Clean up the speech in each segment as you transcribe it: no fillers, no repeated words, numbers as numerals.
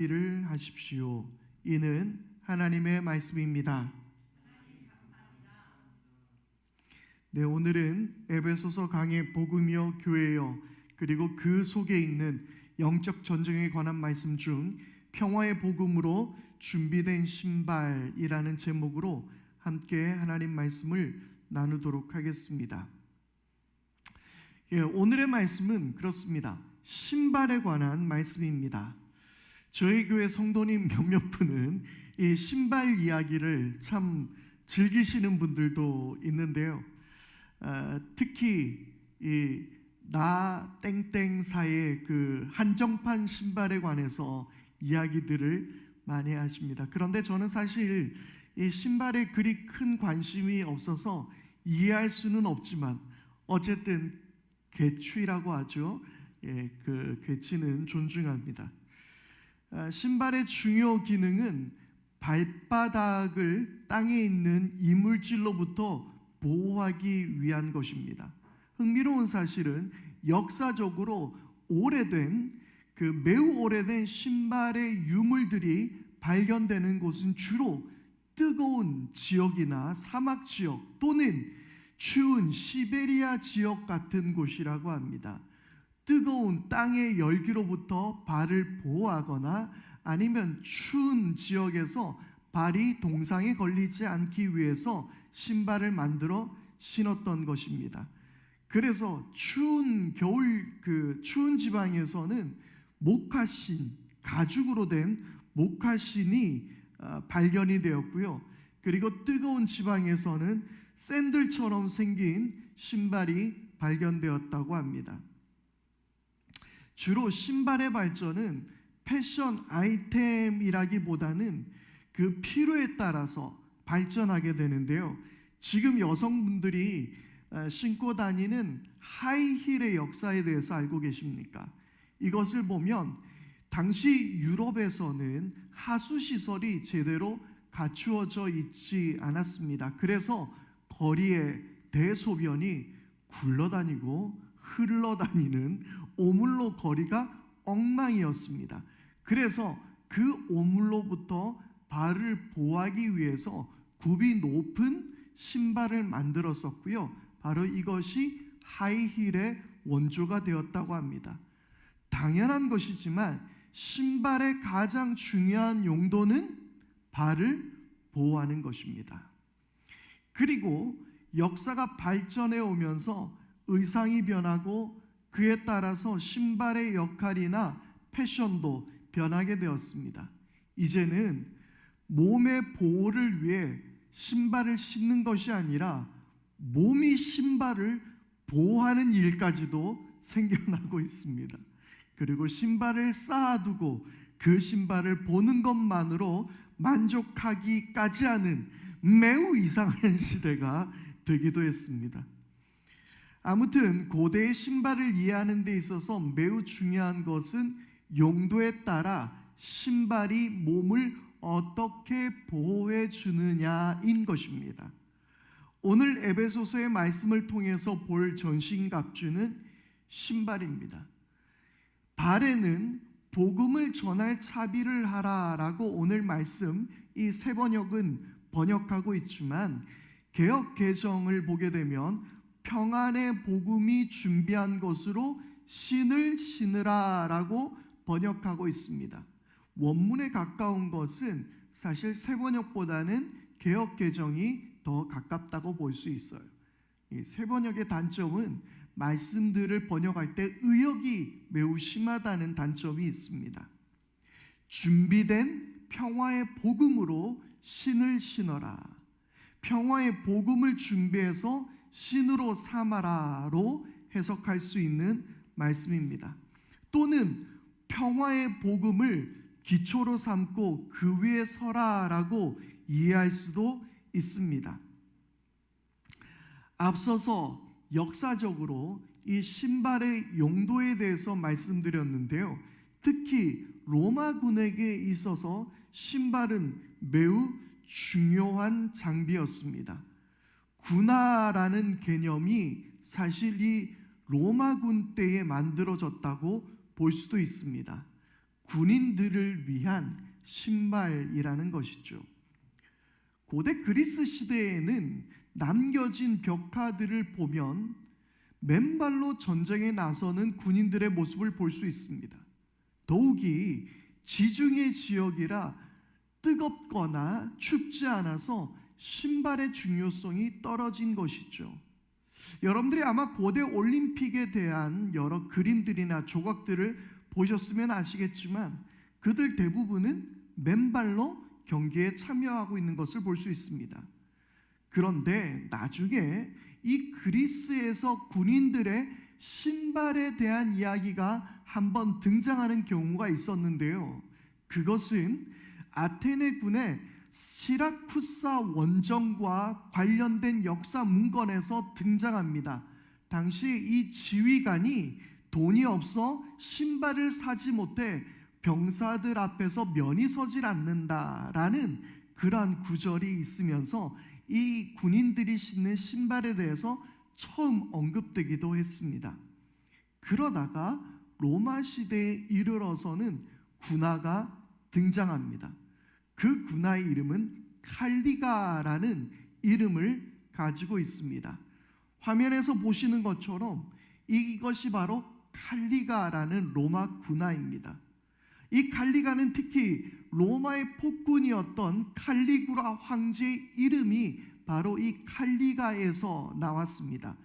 일을 하십시오. 이는 하나님의 말씀입니다. 네, 오늘은 에베소서 강의 복음이여 교회여 그리고 그 속에 있는 영적 전쟁에 관한 말씀 중 평화의 복음으로 준비된 신발이라는 제목으로 함께 하나님 말씀을 나누도록 하겠습니다. 오늘의 말씀은 그렇습니다. 신발에 관한 말씀입니다. 저희 교회 성도님 몇몇 분은 이 신발 이야기를 참 즐기시는 분들도 있는데요. 특히 이 나 땡땡사의 그 한정판 신발에 관해서 이야기들을 많이 하십니다. 그런데 저는 사실 이 신발에 그리 큰 관심이 없어서 이해할 수는 없지만 어쨌든 개취라고 하죠. 그 개취는 존중합니다. 신발의 중요 기능은 발바닥을 땅에 있는 이물질로부터 보호하기 위한 것입니다. 흥미로운 사실은 역사적으로 매우 오래된 신발의 유물들이 발견되는 곳은 주로 뜨거운 지역이나 사막 지역 또는 추운 시베리아 지역 같은 곳이라고 합니다. 뜨거운 땅의 열기로부터 발을 보호하거나 아니면 추운 지역에서 발이 동상에 걸리지 않기 위해서 신발을 만들어 신었던 것입니다. 그래서 추운 지방에서는 모카신, 가죽으로 된 모카신이 발견이 되었고요. 그리고 뜨거운 지방에서는 샌들처럼 생긴 신발이 발견되었다고 합니다. 주로 신발의 발전은 패션 아이템이라기보다는 그 필요에 따라서 발전하게 되는데요. 지금 여성분들이 신고 다니는 하이힐의 역사에 대해서 알고 계십니까? 이것을 보면 당시 유럽에서는 하수시설이 제대로 갖추어져 있지 않았습니다. 그래서 거리에 대소변이 굴러다니고 흘러다니는 오물로 거리가 엉망이었습니다. 그래서 그 오물로부터 발을 보호하기 위해서 굽이 높은 신발을 만들었었고요. 바로 이것이 하이힐의 원조가 되었다고 합니다. 당연한 것이지만 신발의 가장 중요한 용도는 발을 보호하는 것입니다. 그리고 역사가 발전해 오면서 의상이 변하고 그에 따라서 신발의 역할이나 패션도 변하게 되었습니다. 이제는 몸의 보호를 위해 신발을 신는 것이 아니라 몸이 신발을 보호하는 일까지도 생겨나고 있습니다. 그리고 신발을 쌓아두고 그 신발을 보는 것만으로 만족하기까지 하는 매우 이상한 시대가 되기도 했습니다. 아무튼 고대의 신발을 이해하는 데 있어서 매우 중요한 것은 용도에 따라 신발이 몸을 어떻게 보호해 주느냐인 것입니다. 오늘 에베소서의 말씀을 통해서 볼 전신갑주는 신발입니다. 발에는 복음을 전할 차비를 하라라고 오늘 말씀 이 세 번역은 번역하고 있지만 개역 개정을 보게 되면 평안의 복음이 준비한 것으로 신을 신으라라고 번역하고 있습니다. 원문에 가까운 것은 사실 새 번역보다는 개역 개정이 더 가깝다고 볼 수 있어요. 이 새 번역의 단점은 말씀들을 번역할 때 의역이 매우 심하다는 단점이 있습니다. 준비된 평화의 복음으로 신을 신어라. 평화의 복음을 준비해서 신으로 삼아라로 해석할 수 있는 말씀입니다. 또는 평화의 복음을 기초로 삼고 그 위에 서라라고 이해할 수도 있습니다. 앞서서 역사적으로 이 신발의 용도에 대해서 말씀드렸는데요. 특히 로마군에게 있어서 신발은 매우 중요한 장비였습니다. 군화라는 개념이 사실 이 로마군 때에 만들어졌다고 볼 수도 있습니다. 군인들을 위한 신발이라는 것이죠. 고대 그리스 시대에는 남겨진 벽화들을 보면 맨발로 전쟁에 나서는 군인들의 모습을 볼 수 있습니다. 더욱이 지중해 지역이라 뜨겁거나 춥지 않아서 신발의 중요성이 떨어진 것이죠. 여러분들이 아마 고대 올림픽에 대한 여러 그림들이나 조각들을 보셨으면 아시겠지만 그들 대부분은 맨발로 경기에 참여하고 있는 것을 볼 수 있습니다. 그런데 나중에 이 그리스에서 군인들의 신발에 대한 이야기가 한번 등장하는 경우가 있었는데요. 그것은 아테네 군의 시라쿠사 원정과 관련된 역사 문건에서 등장합니다. 당시 이 지휘관이 돈이 없어 신발을 사지 못해 병사들 앞에서 면이 서질 않는다라는 그러한 구절이 있으면서 이 군인들이 신는 신발에 대해서 처음 언급되기도 했습니다. 그러다가 로마 시대에 이르러서는 군화가 등장합니다. 그 군화의 이름은 칼리가라는 이름을 가지고 있습니다. 화면에서 보시는 것처럼 이것이 바로 칼리가라는 로마 군화입니다. 이 칼리가는 특히 로마의 폭군이었던 칼리구라 황제의 이름이 바로 이 칼리가에서 나왔습니다.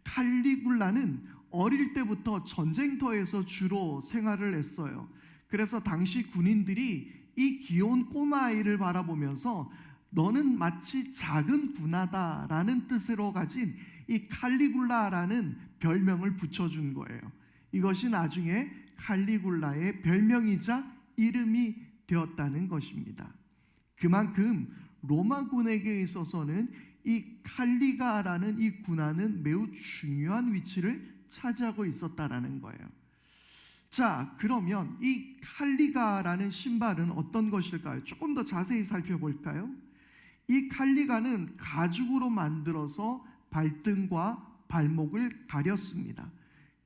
칼리굴라는 어릴 때부터 전쟁터에서 주로 생활을 했어요. 그래서 당시 군인들이 이 귀여운 꼬마아이를 바라보면서 너는 마치 작은 군화다라는 뜻으로 가진 이 칼리굴라라는 별명을 붙여준 거예요. 이것이 나중에 칼리굴라의 별명이자 이름이 되었다는 것입니다. 그만큼 로마군에게 있어서는 이 칼리가라는 이 군화는 매우 중요한 위치를 차지하고 있었다라는 거예요. 자, 그러면 이 칼리가라는 신발은 어떤 것일까요? 조금 더 자세히 살펴볼까요? 이 칼리가는 가죽으로 만들어서 발등과 발목을 가렸습니다.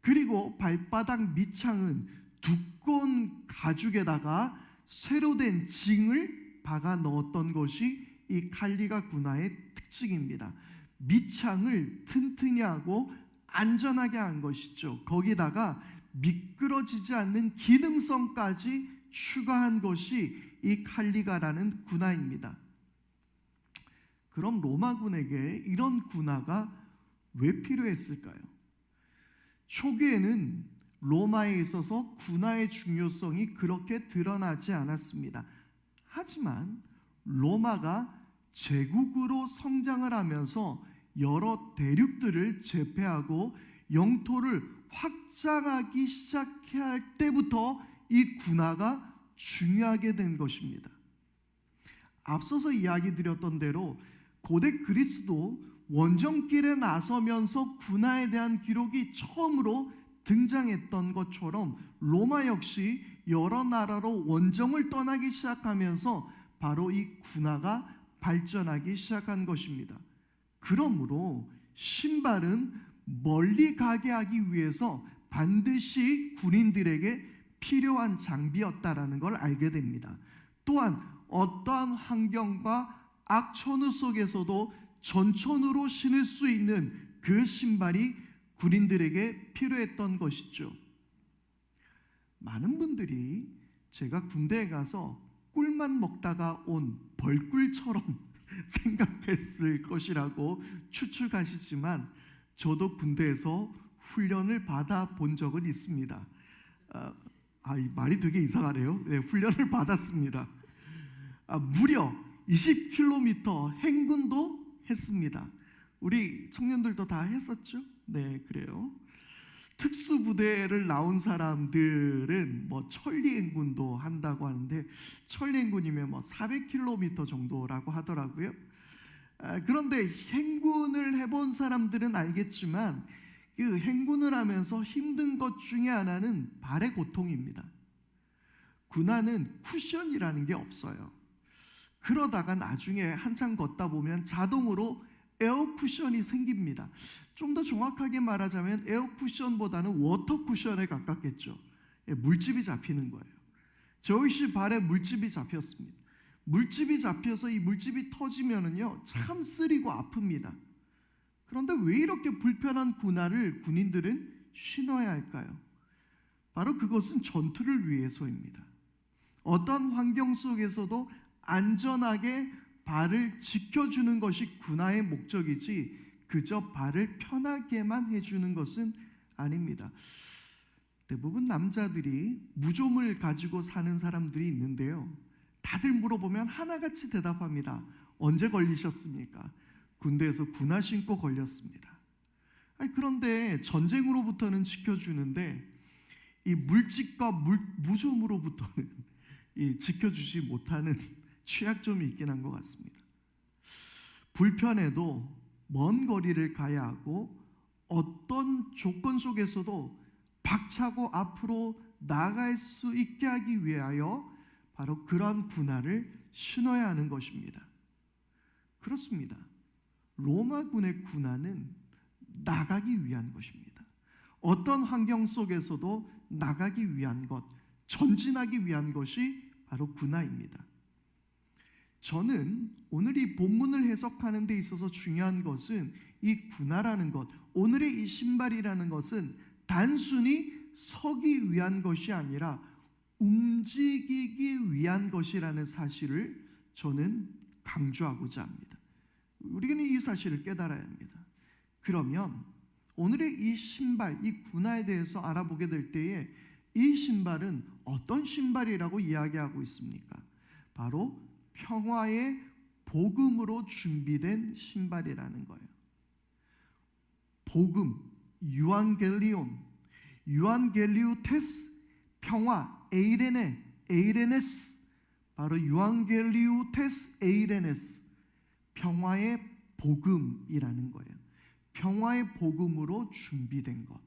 그리고 발바닥 밑창은 두꺼운 가죽에다가 쇠로 된 징을 박아 넣었던 것이 이 칼리가 군화의 특징입니다. 밑창을 튼튼히 하고 안전하게 한 것이죠. 거기다가 미끄러지지 않는 기능성까지 추가한 것이 이 칼리가라는 군화입니다. 그럼 로마군에게 이런 군화가 왜 필요했을까요? 초기에는 로마에 있어서 군화의 중요성이 그렇게 드러나지 않았습니다. 하지만 로마가 제국으로 성장을 하면서 여러 대륙들을 제패하고 영토를 확장하기 시작할 때부터 이 군화가 중요하게 된 것입니다. 앞서서 이야기 드렸던 대로 고대 그리스도 원정길에 나서면서 군화에 대한 기록이 처음으로 등장했던 것처럼 로마 역시 여러 나라로 원정을 떠나기 시작하면서 바로 이 군화가 발전하기 시작한 것입니다. 그러므로 신발은 멀리 가게 하기 위해서 반드시 군인들에게 필요한 장비였다라는 걸 알게 됩니다. 또한 어떠한 환경과 악천후 속에서도 전천후로 신을 수 있는 그 신발이 군인들에게 필요했던 것이죠. 많은 분들이 제가 군대에 가서 꿀만 먹다가 온 벌꿀처럼 생각했을 것이라고 추측하시지만 저도 군대에서 훈련을 받아본 적은 있습니다. 이 말이 되게 이상하네요. 네, 훈련을 받았습니다. 무려 20km 행군도 했습니다. 우리 청년들도 다 했었죠? 네, 그래요. 특수부대를 나온 사람들은 천리행군도 한다고 하는데 천리행군이면 400km 정도라고 하더라고요. 그런데 행군을 해본 사람들은 알겠지만 그 행군을 하면서 힘든 것 중에 하나는 발의 고통입니다. 군화는 쿠션이라는 게 없어요. 그러다가 나중에 한참 걷다 보면 자동으로 에어 쿠션이 생깁니다. 좀 더 정확하게 말하자면 에어 쿠션보다는 워터 쿠션에 가깝겠죠. 물집이 잡히는 거예요. 조이씨 발에 물집이 잡혔습니다. 물집이 잡혀서 이 물집이 터지면은요 참 쓰리고 아픕니다. 그런데 왜 이렇게 불편한 군화를 군인들은 신어야 할까요? 바로 그것은 전투를 위해서입니다. 어떤 환경 속에서도 안전하게 발을 지켜주는 것이 군화의 목적이지 그저 발을 편하게만 해주는 것은 아닙니다. 대부분 남자들이 무좀을 가지고 사는 사람들이 있는데요, 다들 물어보면 하나같이 대답합니다. 언제 걸리셨습니까? 군대에서 군화 신고 걸렸습니다. 그런데 전쟁으로부터는 지켜주는데 이 물집과 무좀으로부터는 지켜주지 못하는 취약점이 있긴 한 것 같습니다. 불편해도 먼 거리를 가야 하고 어떤 조건 속에서도 박차고 앞으로 나아갈 수 있게 하기 위하여 바로 그런 군화를 신어야 하는 것입니다. 그렇습니다. 로마군의 군화는 나가기 위한 것입니다. 어떤 환경 속에서도 나가기 위한 것, 전진하기 위한 것이 바로 군화입니다. 저는 오늘 이 본문을 해석하는 데 있어서 중요한 것은 이 군화라는 것, 오늘의 이 신발이라는 것은 단순히 서기 위한 것이 아니라 움직이기 위한 것이라는 사실을 저는 강조하고자 합니다. 우리는 이 사실을 깨달아야 합니다. 그러면 오늘의 이 신발, 이 군화에 대해서 알아보게 될 때에 이 신발은 어떤 신발이라고 이야기하고 있습니까? 바로 평화의 복음으로 준비된 신발이라는 거예요. 복음, 유앙겔리온, 유앙겔리우테스, 평화, 에이레네스, 바로 유앙겔리우테스 에이레네스, 평화의 복음이라는 거예요. 평화의 복음으로 준비된 것.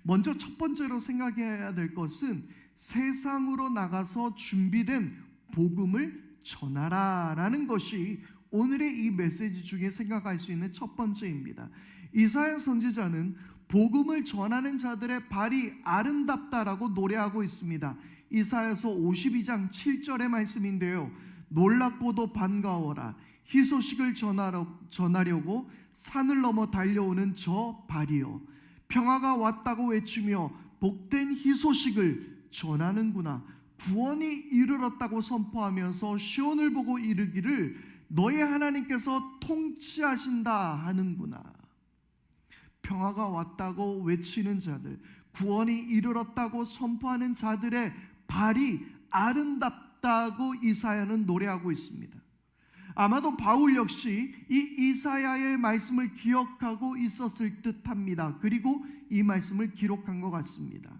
먼저 첫 번째로 생각해야 될 것은 세상으로 나가서 준비된 복음을 전하라라는 것이 오늘의 이 메시지 중에 생각할 수 있는 첫 번째입니다. 이사야 선지자는 복음을 전하는 자들의 발이 아름답다라고 노래하고 있습니다. 이사야서 52장 7절의 말씀인데요, 놀랍고도 반가워라, 희소식을 전하려고 산을 넘어 달려오는 저 발이요, 평화가 왔다고 외치며 복된 희소식을 전하는구나. 구원이 이르렀다고 선포하면서 시온을 보고 이르기를 너의 하나님께서 통치하신다 하는구나. 평화가 왔다고 외치는 자들, 구원이 이르렀다고 선포하는 자들의 발이 아름답다고 이사야는 노래하고 있습니다. 아마도 바울 역시 이 이사야의 말씀을 기억하고 있었을 듯합니다. 그리고 이 말씀을 기록한 것 같습니다.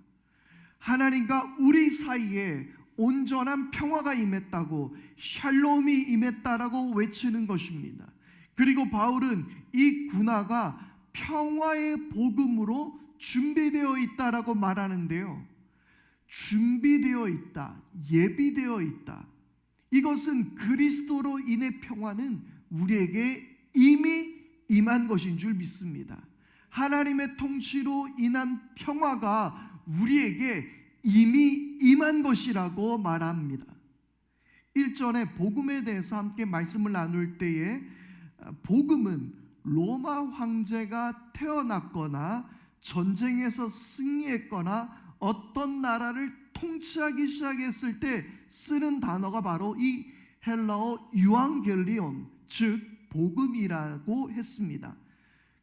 하나님과 우리 사이에 온전한 평화가 임했다고, 샬롬이 임했다라고 외치는 것입니다. 그리고 바울은 이 군화가 평화의 복음으로 준비되어 있다라고 말하는데요, 준비되어 있다, 예비되어 있다, 이것은 그리스도로 인해 평화는 우리에게 이미 임한 것인 줄 믿습니다. 하나님의 통치로 인한 평화가 우리에게 이미 임한 것이라고 말합니다. 1절에 복음에 대해서 함께 말씀을 나눌 때에 복음은 로마 황제가 태어났거나 전쟁에서 승리했거나 어떤 나라를 통치하기 시작했을 때 쓰는 단어가 바로 이 헬라어 유앙겔리온, 즉 복음이라고 했습니다.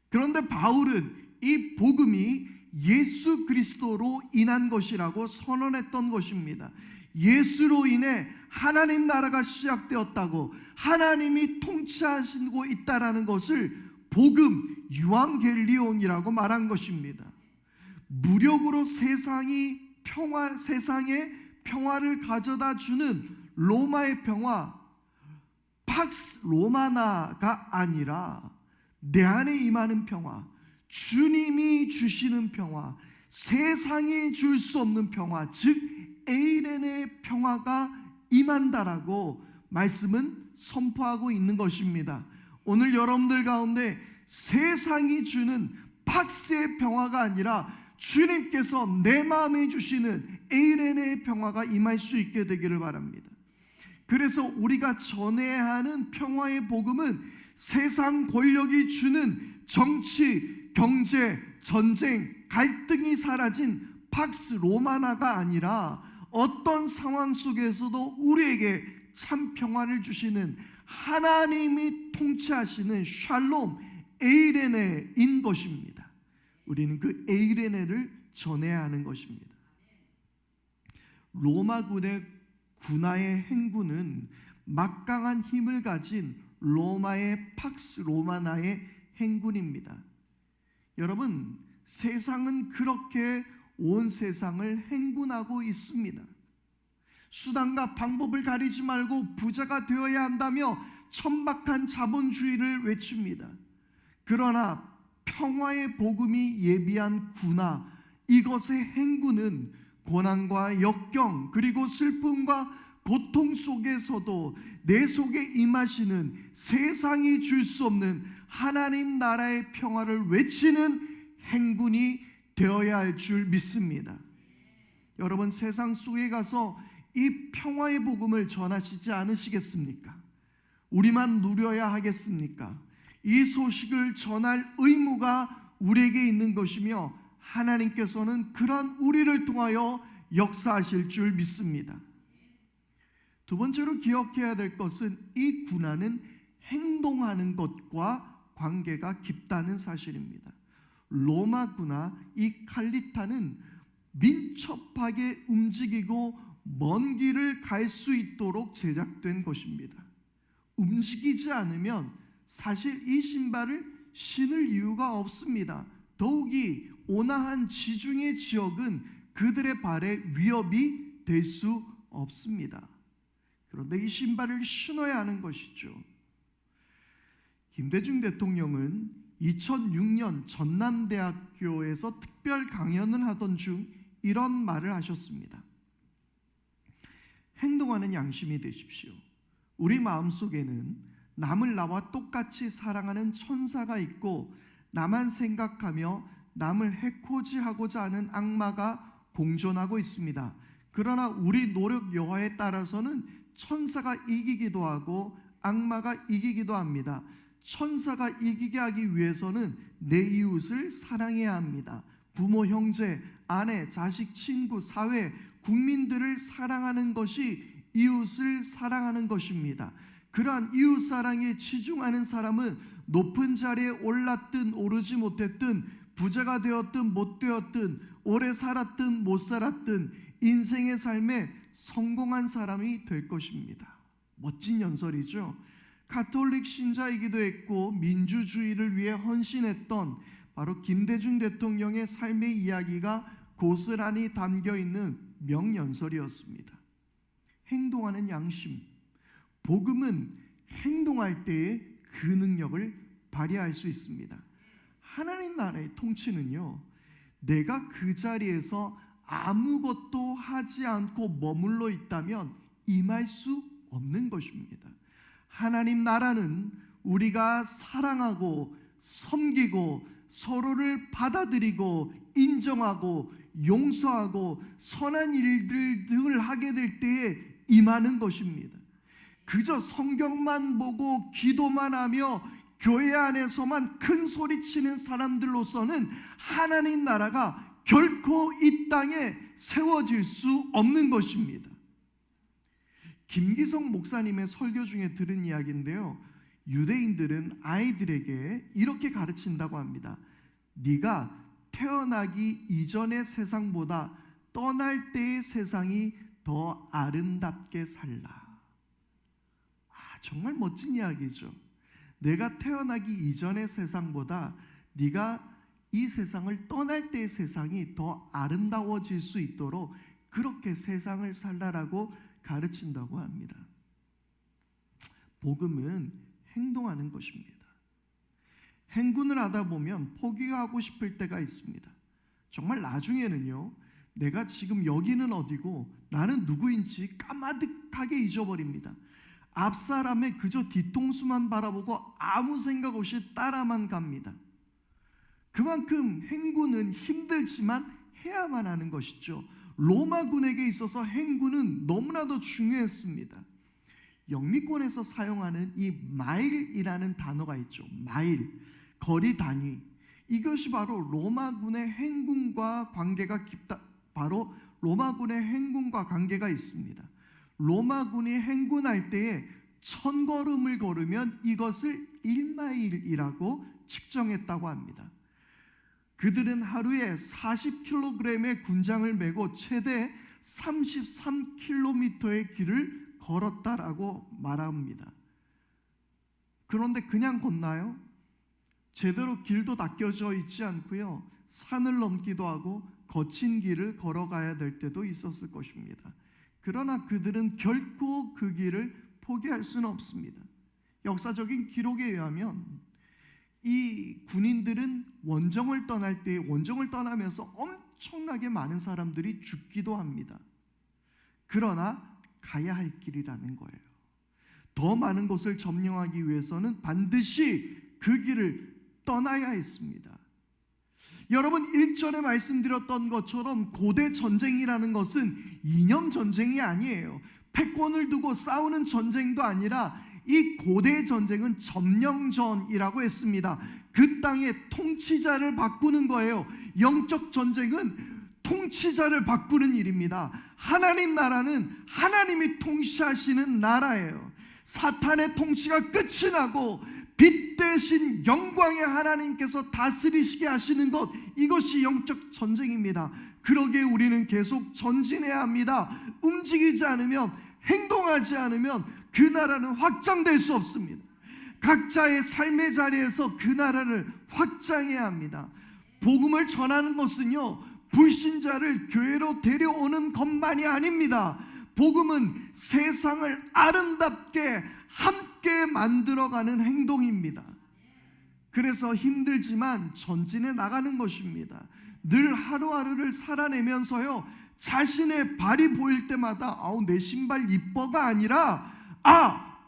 그런데 바울은 이 복음이 예수 그리스도로 인한 것이라고 선언했던 것입니다. 예수로 인해 하나님 나라가 시작되었다고, 하나님이 통치하시고 있다라는 것을 복음, 유앙겔리온이라고 말한 것입니다. 무력으로 세상에 평화를 가져다 주는 로마의 평화, 팍스 로마나가 아니라 내 안에 임하는 평화, 주님이 주시는 평화, 세상이 줄 수 없는 평화, 즉 에이렌의 평화가 임한다라고 말씀은 선포하고 있는 것입니다. 오늘 여러분들 가운데 세상이 주는 팍스의 평화가 아니라 주님께서 내 마음에 주시는 에이레네의 평화가 임할 수 있게 되기를 바랍니다. 그래서 우리가 전해야 하는 평화의 복음은 세상 권력이 주는 정치, 경제, 전쟁, 갈등이 사라진 팍스 로마나가 아니라 어떤 상황 속에서도 우리에게 참 평화를 주시는 하나님이 통치하시는 샬롬 에이레네인 것입니다. 우리는 그 에이레네를 전해야 하는 것입니다. 로마군의 군하의 행군은 막강한 힘을 가진 로마의 팍스 로마나의 행군입니다. 여러분, 세상은 그렇게 온 세상을 행군하고 있습니다. 수단과 방법을 가리지 말고 부자가 되어야 한다며 천박한 자본주의를 외칩니다. 그러나 평화의 복음이 예비한 군화, 이것의 행군은 고난과 역경 그리고 슬픔과 고통 속에서도 내 속에 임하시는 세상이 줄 수 없는 하나님 나라의 평화를 외치는 행군이 되어야 할 줄 믿습니다. 여러분, 세상 속에 가서 이 평화의 복음을 전하시지 않으시겠습니까? 우리만 누려야 하겠습니까? 이 소식을 전할 의무가 우리에게 있는 것이며 하나님께서는 그런 우리를 통하여 역사하실 줄 믿습니다. 두 번째로 기억해야 될 것은 이 군화는 행동하는 것과 관계가 깊다는 사실입니다. 로마 군화 이 칼리타는 민첩하게 움직이고 먼 길을 갈 수 있도록 제작된 것입니다. 움직이지 않으면 사실 이 신발을 신을 이유가 없습니다. 더욱이 온화한 지중해 지역은 그들의 발에 위협이 될 수 없습니다. 그런데 이 신발을 신어야 하는 것이죠. 김대중 대통령은 2006년 전남대학교에서 특별 강연을 하던 중 이런 말을 하셨습니다. 행동하는 양심이 되십시오. 우리 마음속에는 남을 나와 똑같이 사랑하는 천사가 있고 나만 생각하며 남을 해코지하고자 하는 악마가 공존하고 있습니다. 그러나 우리 노력 여하에 따라서는 천사가 이기기도 하고 악마가 이기기도 합니다. 천사가 이기게 하기 위해서는 내 이웃을 사랑해야 합니다. 부모, 형제, 아내, 자식, 친구, 사회, 국민들을 사랑하는 것이 이웃을 사랑하는 것입니다. 그러한 이웃 사랑에 치중하는 사람은 높은 자리에 올랐든 오르지 못했든 부자가 되었든 못 되었든 오래 살았든 못 살았든 인생의 삶에 성공한 사람이 될 것입니다. 멋진 연설이죠. 가톨릭 신자이기도 했고 민주주의를 위해 헌신했던 바로 김대중 대통령의 삶의 이야기가 고스란히 담겨있는 명연설이었습니다. 행동하는 양심, 복음은 행동할 때에 그 능력을 발휘할 수 있습니다. 하나님 나라의 통치는요, 내가 그 자리에서 아무것도 하지 않고 머물러 있다면 임할 수 없는 것입니다. 하나님 나라는 우리가 사랑하고 섬기고 서로를 받아들이고 인정하고 용서하고 선한 일들 등을 하게 될 때에 임하는 것입니다. 그저 성경만 보고 기도만 하며 교회 안에서만 큰 소리치는 사람들로서는 하나님 나라가 결코 이 땅에 세워질 수 없는 것입니다. 김기성 목사님의 설교 중에 들은 이야기인데요, 유대인들은 아이들에게 이렇게 가르친다고 합니다. 네가 태어나기 이전의 세상보다 떠날 때의 세상이 더 아름답게 살라. 정말 멋진 이야기죠. 내가 태어나기 이전의 세상보다 네가 이 세상을 떠날 때의 세상이 더 아름다워질 수 있도록 그렇게 세상을 살라라고 가르친다고 합니다. 복음은 행동하는 것입니다. 행군을 하다 보면 포기하고 싶을 때가 있습니다. 정말 나중에는요, 내가 지금 여기는 어디고 나는 누구인지 까마득하게 잊어버립니다. 앞 사람의 그저 뒤통수만 바라보고 아무 생각 없이 따라만 갑니다. 그만큼 행군은 힘들지만 해야만 하는 것이죠. 로마군에게 있어서 행군은 너무나도 중요했습니다. 영미권에서 사용하는 이 마일이라는 단어가 있죠. 마일, 거리 단위. 이것이 바로 로마군의 행군과 관계가 바로 로마군의 행군과 관계가 있습니다. 로마군이 행군할 때에 1000걸음을 걸으면 이것을 1마일이라고 측정했다고 합니다. 그들은 하루에 40kg의 군장을 메고 최대 33km의 길을 걸었다라고 말합니다. 그런데 그냥 걷나요? 제대로 길도 닦여져 있지 않고요. 산을 넘기도 하고 거친 길을 걸어가야 될 때도 있었을 것입니다. 그러나 그들은 결코 그 길을 포기할 수는 없습니다. 역사적인 기록에 의하면 이 군인들은 원정을 떠날 때 원정을 떠나면서 엄청나게 많은 사람들이 죽기도 합니다. 그러나 가야 할 길이라는 거예요. 더 많은 곳을 점령하기 위해서는 반드시 그 길을 떠나야 했습니다. 여러분, 1절에 말씀드렸던 것처럼 고대 전쟁이라는 것은 이념 전쟁이 아니에요. 패권을 두고 싸우는 전쟁도 아니라 이 고대 전쟁은 점령전이라고 했습니다. 그 땅의 통치자를 바꾸는 거예요. 영적 전쟁은 통치자를 바꾸는 일입니다. 하나님 나라는 하나님이 통치하시는 나라예요. 사탄의 통치가 끝이 나고 빛 대신 영광의 하나님께서 다스리시게 하시는 것, 이것이 영적 전쟁입니다. 그러기에 우리는 계속 전진해야 합니다. 움직이지 않으면, 행동하지 않으면 그 나라는 확장될 수 없습니다. 각자의 삶의 자리에서 그 나라를 확장해야 합니다. 복음을 전하는 것은요, 불신자를 교회로 데려오는 것만이 아닙니다. 복음은 세상을 아름답게 함께 만들어가는 행동입니다. 그래서 힘들지만 전진해 나가는 것입니다. 늘 하루하루를 살아내면서요, 자신의 발이 보일 때마다 내 신발 이뻐가 아니라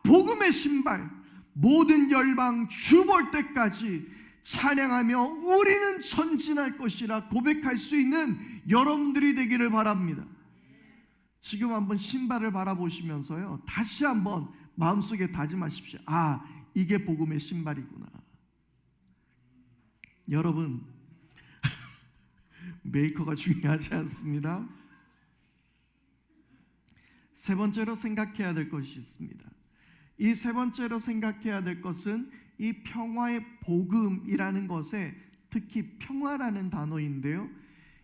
복음의 신발, 모든 열방 주 볼 때까지 찬양하며 우리는 전진할 것이라 고백할 수 있는 여러분들이 되기를 바랍니다. 지금 한번 신발을 바라보시면서요, 다시 한번 마음속에 다짐하십시오. 이게 복음의 신발이구나. 여러분, 메이커가 중요하지 않습니다. 세 번째로 생각해야 될 것이 있습니다. 이 세 번째로 생각해야 될 것은 이 평화의 복음이라는 것에, 특히 평화라는 단어인데요,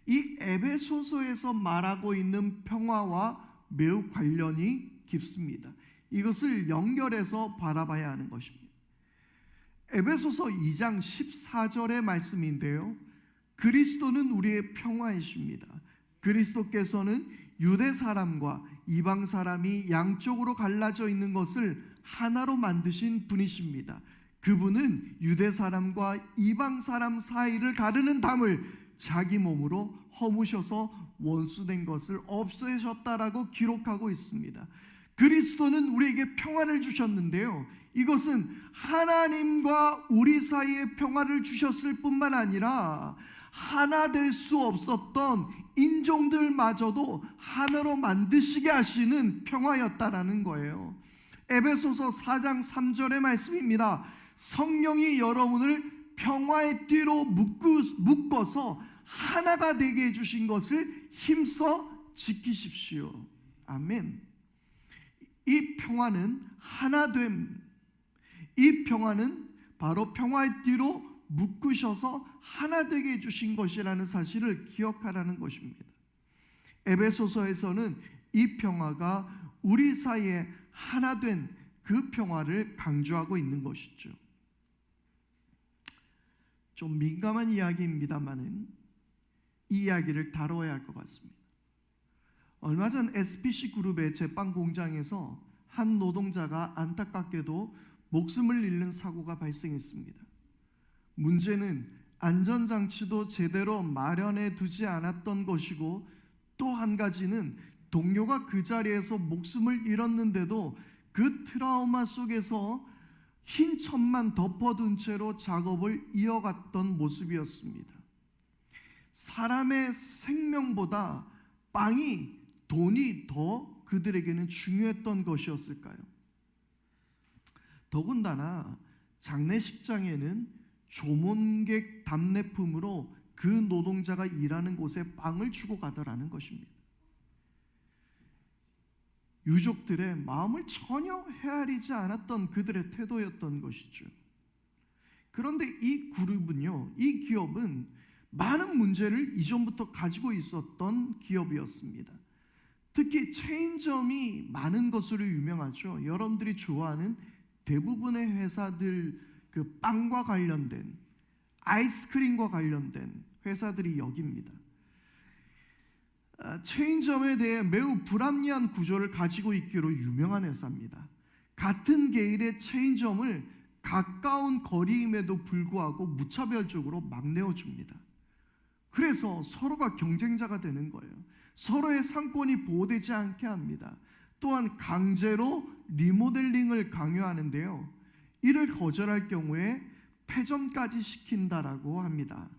이 에베소서에서 말하고 있는 평화와 매우 관련이 깊습니다. 이것을 연결해서 바라봐야 하는 것입니다. 에베소서 2장 14절의 말씀인데요, 그리스도는 우리의 평화이십니다. 그리스도께서는 유대 사람과 이방 사람이 양쪽으로 갈라져 있는 것을 하나로 만드신 분이십니다. 그분은 유대 사람과 이방 사람 사이를 가르는 담을 자기 몸으로 허무셔서 원수된 것을 없애셨다라고 기록하고 있습니다. 그리스도는 우리에게 평화를 주셨는데요, 이것은 하나님과 우리 사이에 평화를 주셨을 뿐만 아니라 하나 될 수 없었던 인종들마저도 하나로 만드시게 하시는 평화였다라는 거예요. 에베소서 4장 3절의 말씀입니다. 성령이 여러분을 평화의 띠로 묶어서 하나가 되게 해주신 것을 힘써 지키십시오. 아멘. 이 평화는 하나됨, 이 평화는 바로 평화의 띠로 묶으셔서 하나 되게 해주신 것이라는 사실을 기억하라는 것입니다. 에베소서에서는 이 평화가 우리 사이에 하나 된 그 평화를 강조하고 있는 것이죠. 좀 민감한 이야기입니다만은 이 이야기를 다뤄야 할 것 같습니다. 얼마 전 SPC 그룹의 제빵 공장에서 한 노동자가 안타깝게도 목숨을 잃는 사고가 발생했습니다. 문제는 안전장치도 제대로 마련해 두지 않았던 것이고, 또 한 가지는 동료가 그 자리에서 목숨을 잃었는데도 그 트라우마 속에서 흰 천만 덮어둔 채로 작업을 이어갔던 모습이었습니다. 사람의 생명보다 빵이, 돈이 더 그들에게는 중요했던 것이었을까요? 더군다나 장례식장에는 조문객 답례품으로 그 노동자가 일하는 곳에 빵을 주고 가더라는 것입니다. 유족들의 마음을 전혀 헤아리지 않았던 그들의 태도였던 것이죠. 그런데 이 그룹은요, 이 기업은 많은 문제를 이전부터 가지고 있었던 기업이었습니다. 특히 체인점이 많은 것으로 유명하죠. 여러분들이 좋아하는 대부분의 회사들, 그 빵과 관련된, 아이스크림과 관련된 회사들이 여기입니다. 체인점에 대해 매우 불합리한 구조를 가지고 있기로 유명한 회사입니다. 같은 계열의 체인점을 가까운 거리임에도 불구하고 무차별적으로 막 내어줍니다. 그래서 서로가 경쟁자가 되는 거예요. 서로의 상권이 보호되지 않게 합니다. 또한 강제로 리모델링을 강요하는데요, 이를 거절할 경우에 폐점까지 시킨다라고 합니다.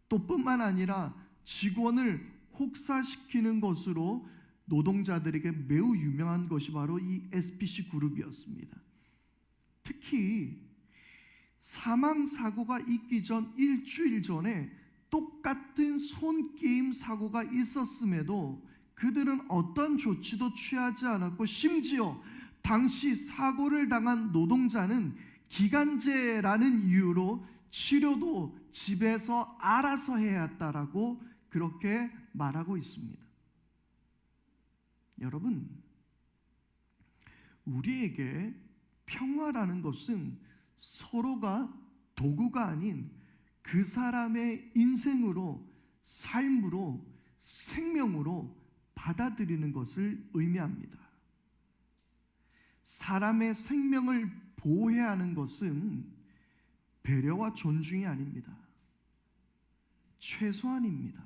또 뿐만 아니라 직원을 혹사시키는 것으로 노동자들에게 매우 유명한 것이 바로 이 SPC 그룹이었습니다. 특히 사망사고가 있기 전 일주일 전에 똑같은 손끼임 사고가 있었음에도 그들은 어떤 조치도 취하지 않았고, 심지어 당시 사고를 당한 노동자는 기간제라는 이유로 치료도 집에서 알아서 해야 했다라고 그렇게 말하고 있습니다. 여러분, 우리에게 평화라는 것은 서로가 도구가 아닌 그 사람의 인생으로, 삶으로, 생명으로 받아들이는 것을 의미합니다. 사람의 생명을 보호해야 하는 것은 배려와 존중이 아닙니다. 최소한입니다.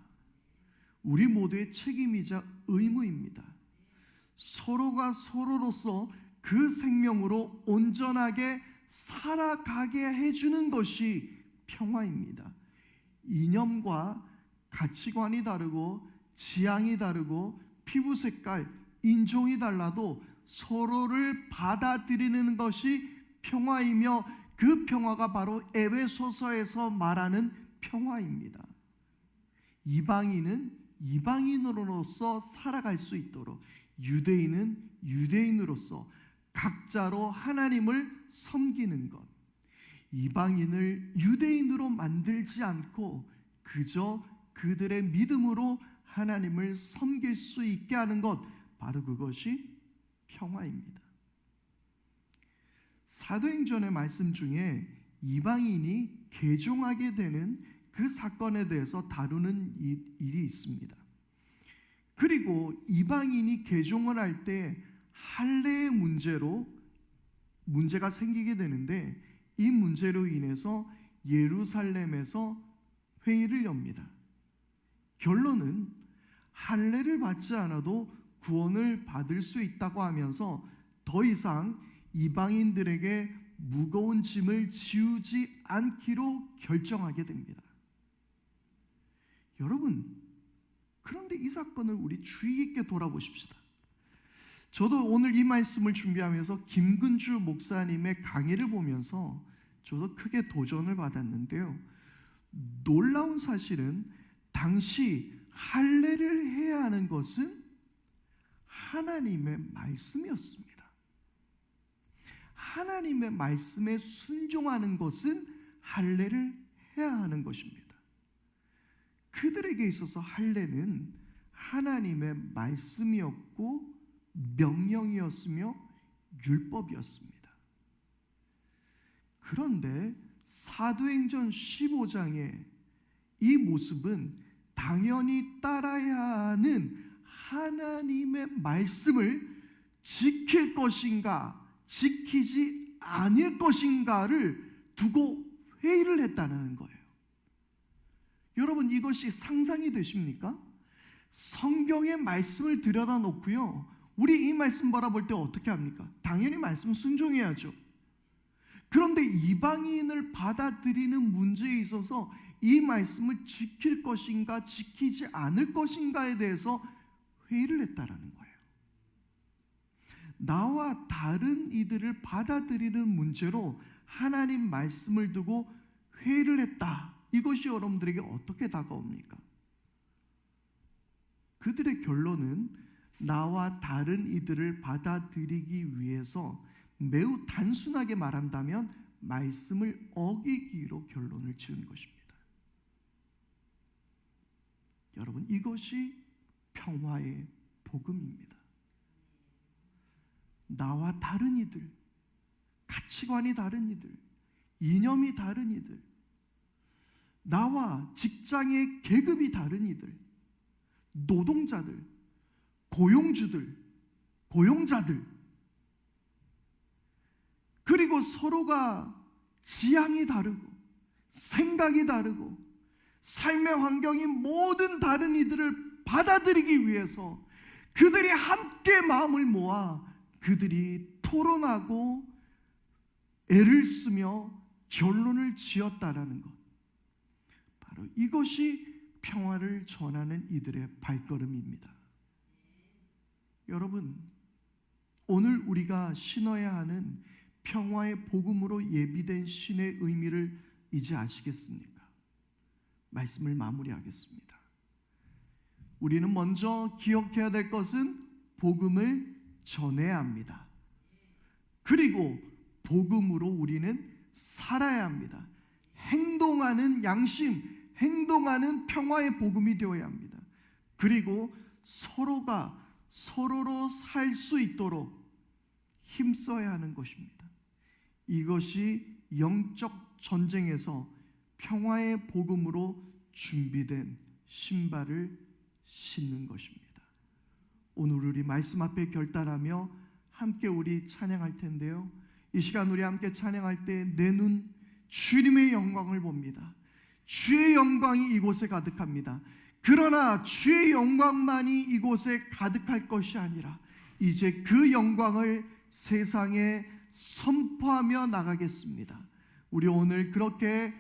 우리 모두의 책임이자 의무입니다. 서로가 서로로서 그 생명으로 온전하게 살아가게 해주는 것이 평화입니다. 이념과 가치관이 다르고 지향이 다르고 피부 색깔, 인종이 달라도 서로를 받아들이는 것이 평화이며, 그 평화가 바로 에베소서에서 말하는 평화입니다. 이방인은 이방인으로서 살아갈 수 있도록, 유대인은 유대인으로서 각자로 하나님을 섬기는 것, 이방인을 유대인으로 만들지 않고 그저 그들의 믿음으로 하나님을 섬길 수 있게 하는 것, 바로 그것이 평화입니다. 사도행전의 말씀 중에 이방인이 개종하게 되는 그 사건에 대해서 다루는 일이 있습니다. 그리고 이방인이 개종을 할 때 할례의 문제가 생기게 되는데, 이 문제로 인해서 예루살렘에서 회의를 엽니다. 결론은 할례를 받지 않아도 구원을 받을 수 있다고 하면서 더 이상 이방인들에게 무거운 짐을 지우지 않기로 결정하게 됩니다. 여러분, 그런데 이 사건을 우리 주의 깊게 돌아보십시다. 저도 오늘 이 말씀을 준비하면서 김근주 목사님의 강의를 보면서 저도 크게 도전을 받았는데요, 놀라운 사실은 당시 할례를 해야 하는 것은 하나님의 말씀이었습니다. 하나님의 말씀에 순종하는 것은 할례를 해야 하는 것입니다. 그들에게 있어서 할례는 하나님의 말씀이었고 명령이었으며 율법이었습니다. 그런데 사도행전 15장의 이 모습은 당연히 따라야 하는 하나님의 말씀을 지킬 것인가, 지키지 않을 것인가를 두고 회의를 했다는 거예요. 여러분, 이것이 상상이 되십니까? 성경의 말씀을 들여다놓고요, 우리 이 말씀 바라볼 때 어떻게 합니까? 당연히 말씀 순종해야죠. 그런데 이방인을 받아들이는 문제에 있어서 이 말씀을 지킬 것인가 지키지 않을 것인가에 대해서 회의를 했다라는 거예요. 나와 다른 이들을 받아들이는 문제로 하나님 말씀을 두고 회의를 했다. 이것이 여러분들에게 어떻게 다가옵니까? 그들의 결론은 나와 다른 이들을 받아들이기 위해서 매우 단순하게 말한다면 말씀을 어기기로 결론을 지은 것입니다. 여러분, 이것이 평화의 복음입니다. 나와 다른 이들, 가치관이 다른 이들, 이념이 다른 이들, 나와 직장의 계급이 다른 이들, 노동자들, 고용주들, 고용자들, 그리고 서로가 지향이 다르고 생각이 다르고 삶의 환경이 모든 다른 이들을 받아들이기 위해서 그들이 함께 마음을 모아 그들이 토론하고 애를 쓰며 결론을 지었다라는 것, 바로 이것이 평화를 전하는 이들의 발걸음입니다. 여러분, 오늘 우리가 신어야 하는 평화의 복음으로 예비된 신의 의미를 이제 아시겠습니까? 말씀을 마무리하겠습니다. 우리는 먼저 기억해야 될 것은 복음을 전해야 합니다. 그리고 복음으로 우리는 살아야 합니다. 행동하는 양심, 행동하는 평화의 복음이 되어야 합니다. 그리고 서로가 서로로 살 수 있도록 힘써야 하는 것입니다. 이것이 영적 전쟁에서 평화의 복음으로 준비된 신발을 신는 것입니다. 오늘 우리 말씀 앞에 결단하며 함께 우리 찬양할 텐데요, 이 시간 우리 함께 찬양할 때 내 눈 주님의 영광을 봅니다. 주의 영광이 이곳에 가득합니다. 그러나 주의 영광만이 이곳에 가득할 것이 아니라 이제 그 영광을 세상에 선포하며 나가겠습니다. 우리 오늘 그렇게